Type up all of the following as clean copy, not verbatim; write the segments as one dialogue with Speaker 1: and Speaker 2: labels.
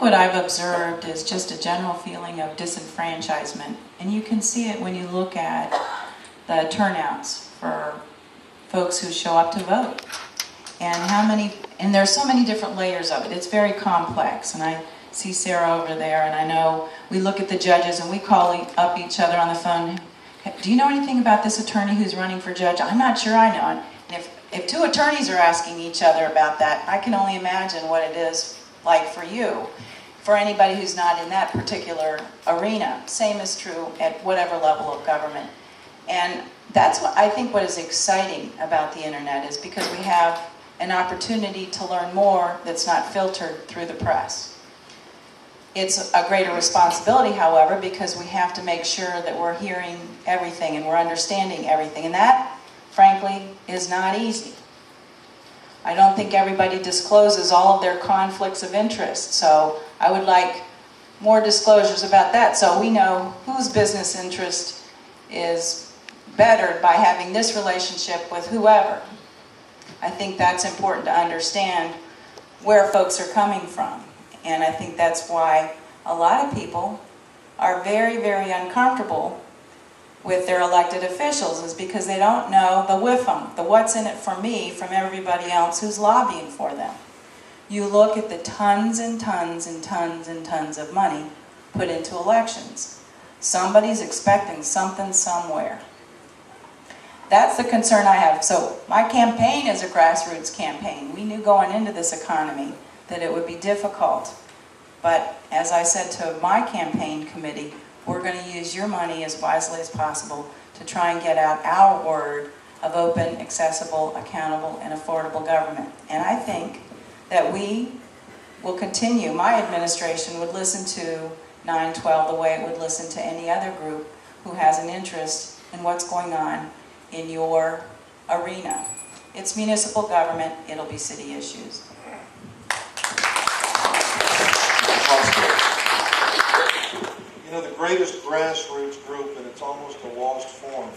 Speaker 1: think what I've observed is just a general feeling of disenfranchisement, and you can see it when you look at the turnouts for folks who show up to vote, and there's so many different layers of it. It's very complex, and I see Sarah over there, and I know we look at the judges and we call up each other on the phone. Do you know anything about this attorney who's running for judge? I'm not sure I know. And if two attorneys are asking each other about that, I can only imagine what it is like for you, for anybody who's not in that particular arena. Same is true at whatever level of government. And that's what I think what is exciting about the internet is because we have an opportunity to learn more that's not filtered through the press. It's a greater responsibility, however, because we have to make sure that we're hearing everything and we're understanding everything. And that, frankly, is not easy. I don't think everybody discloses all of their conflicts of interest. So I would like more disclosures about that so we know whose business interest is bettered by having this relationship with whoever. I think that's important to understand where folks are coming from. And I think that's why a lot of people are very, very uncomfortable with their elected officials, is because they don't know the WIFM, the what's in it for me, from everybody else who's lobbying for them. You look at the tons and tons and tons and tons of money put into elections. Somebody's expecting something somewhere. That's the concern I have. So my campaign is a grassroots campaign. We knew going into this economy that it would be difficult. But as I said to my campaign committee, we're going to use your money as wisely as possible to try and get out our word of open, accessible, accountable, and affordable government. And I think that we will continue. My administration would listen to 912 the way it would listen to any other group who has an interest in what's going on in your arena. It's municipal government, it'll be city issues.
Speaker 2: You know, the greatest grassroots group, and it's almost a lost form,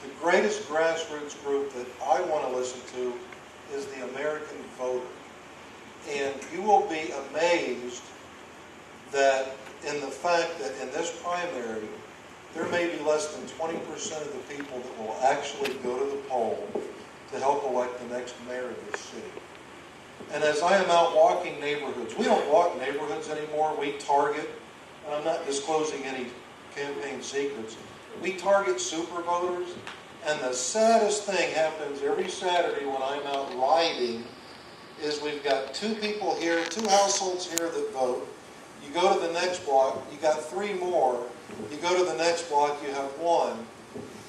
Speaker 2: the greatest grassroots group that I want to listen to is the American voter. And you will be amazed that in the fact that in this primary, there may be less than 20% of the people that will actually go to the poll to help elect the next mayor of this city. And as I am out walking neighborhoods, we don't walk neighborhoods anymore, we target, and I'm not disclosing any campaign secrets, we target super voters, and the saddest thing happens every Saturday when I'm out riding is we've got 2 people here, 2 households here that vote. You go to the next block, you got 3 more. You go to the next block, you have 1.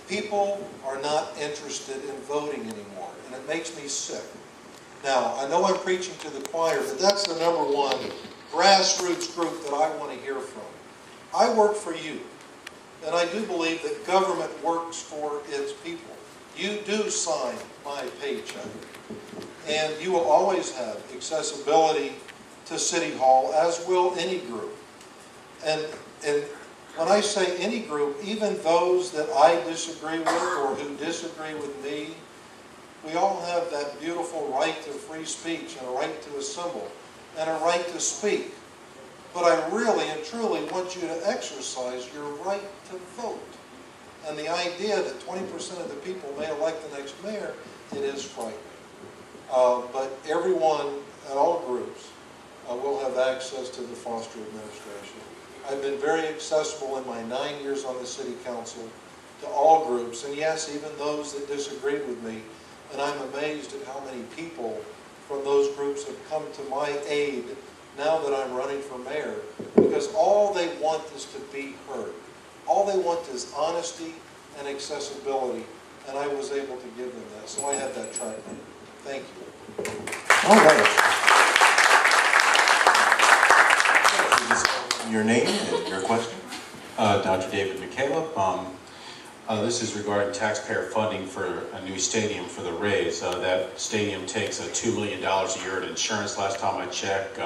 Speaker 2: People are not interested in voting anymore, and it makes me sick. Now, I know I'm preaching to the choir, but that's the number one grassroots group that I want to hear from. I work for you, and I do believe that government works for its people. You do sign my paycheck, and you will always have accessibility to City Hall, as will any group. And when I say any group, even those that I disagree with or who disagree with me, we all have that beautiful right to free speech and a right to assemble and a right to speak. But I really and truly want you to exercise your right to vote. And the idea that 20% of the people may elect the next mayor, it is frightening. But everyone at all groups will have access to the Foster administration. I've been very accessible in my 9 years on the City Council to all groups, and yes, even those that disagreed with me. And I'm amazed at how many people from those groups have come to my aid now that I'm running for mayor, because all they want is to be heard. All they want is honesty and accessibility, and I was able to give them that. So I had that track record. Thank you.
Speaker 3: All right. Your name and your question?
Speaker 4: Dr. David McCaleb. This is regarding taxpayer funding for a new stadium for the Rays. That stadium takes $2 million a year in insurance last time I checked.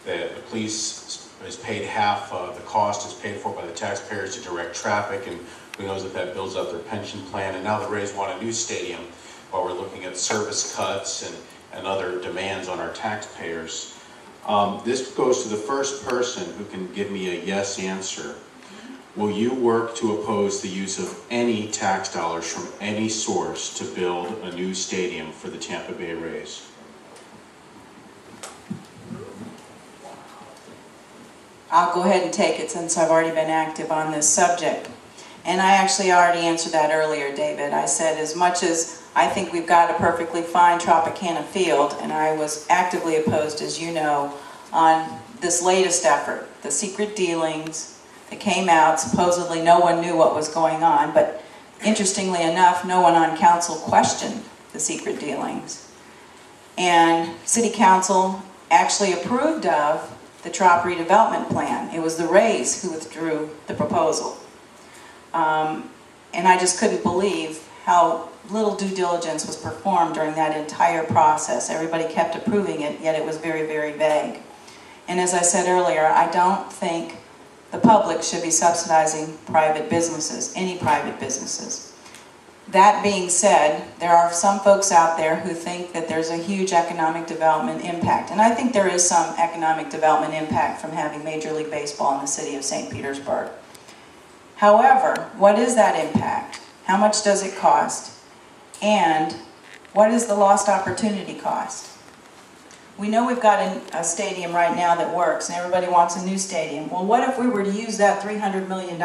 Speaker 4: The police is paid half of the cost is paid for by the taxpayers to direct traffic, and who knows if that builds up their pension plan. And now the Rays want a new stadium while we're looking at service cuts and other demands on our taxpayers. This goes to the first person who can give me a yes answer. Will you work to oppose the use of any tax dollars from any source to build a new stadium for the Tampa Bay Rays?
Speaker 1: I'll go ahead and take it since I've already been active on this subject. And I actually already answered that earlier, David. I said as much as I think we've got a perfectly fine Tropicana field, and I was actively opposed, as you know, on this latest effort, the secret dealings that came out. Supposedly no one knew what was going on, but interestingly enough, no one on council questioned the secret dealings. And City Council actually approved of the Trop redevelopment plan. It was the Rays who withdrew the proposal. And I just couldn't believe how little due diligence was performed during that entire process. Everybody kept approving it, yet it was very, very vague. And as I said earlier, I don't think the public should be subsidizing private businesses, any private businesses. That being said, there are some folks out there who think that there's a huge economic development impact. And I think there is some economic development impact from having Major League Baseball in the city of St. Petersburg. However, what is that impact? How much does it cost? And what is the lost opportunity cost? We know we've got a stadium right now that works and everybody wants a new stadium. Well, what if we were to use that $300 million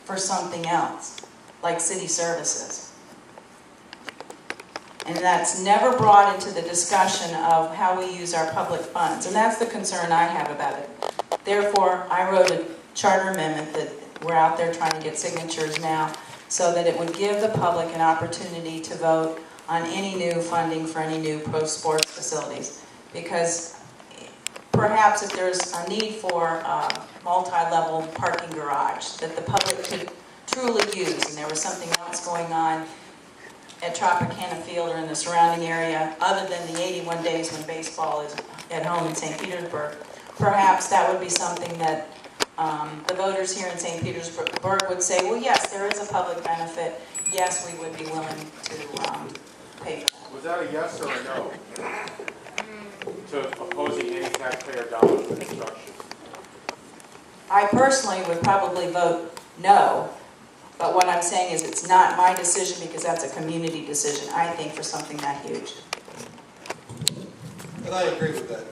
Speaker 1: for something else, like city services? And that's never brought into the discussion of how we use our public funds. And that's the concern I have about it. Therefore, I wrote a charter amendment that we're out there trying to get signatures now so that it would give the public an opportunity to vote on any new funding for any new pro sports facilities. Because perhaps if there's a need for a multi-level parking garage that the public could truly use, and there was something else going on at Tropicana Field or in the surrounding area other than the 81 days when baseball is at home in St. Petersburg, perhaps that would be something that the voters here in St. Petersburg would say, well, yes, there is a public benefit. Yes, we would be willing to pay for that.
Speaker 5: Was that a yes or a no to opposing any taxpayer dollars for construction?
Speaker 1: I personally would probably vote no, but what I'm saying is it's not my decision because that's a community decision, I think, for something that huge.
Speaker 2: And I agree with that.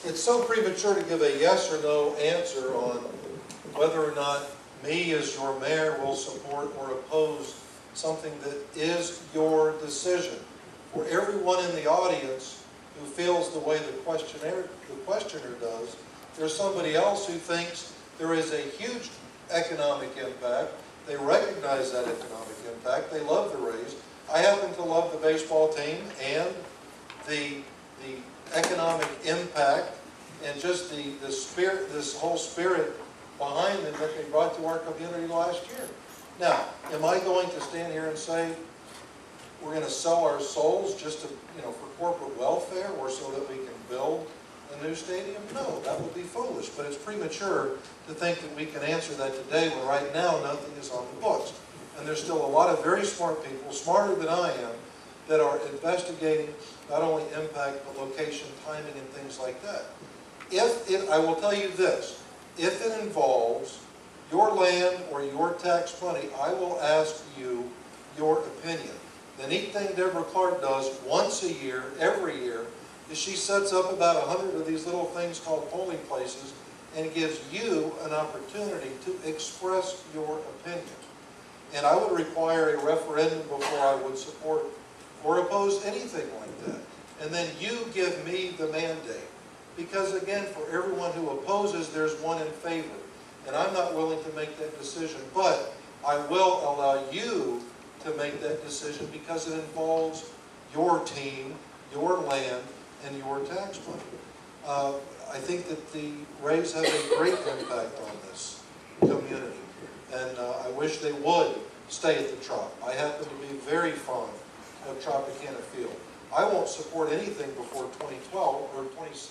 Speaker 2: It's so premature to give a yes or no answer on whether or not me as your mayor will support or oppose something that is your decision. For everyone in the audience who feels the way the questioner does, there's somebody else who thinks there is a huge economic impact. They recognize that economic impact. They love the Rays. I happen to love the baseball team and the economic impact and just the spirit, this whole spirit behind them that they brought to our community last year. Now, am I going to stand here and say we're going to sell our souls just to, for corporate welfare or so that we can build a new stadium? No, that would be foolish. But it's premature to think that we can answer that today when right now nothing is on the books. And there's still a lot of very smart people, smarter than I am, that are investigating not only impact but location, timing, and things like that. I will tell you this. If it involves your land or your tax money, I will ask you your opinion. The neat thing Deborah Clark does once a year, every year, is she sets up about 100 of these little things called polling places and gives you an opportunity to express your opinion. And I would require a referendum before I would support or oppose anything like that. And then you give me the mandate. Because again, for everyone who opposes, there's one in favor. And I'm not willing to make that decision, but I will allow you to make that decision because it involves your team, your land, and your tax money. I think that the Rays have a great impact on this community. And I wish they would stay at the Trop. I happen to be very fond of Tropicana Field. I won't support anything before 2012 or 2016.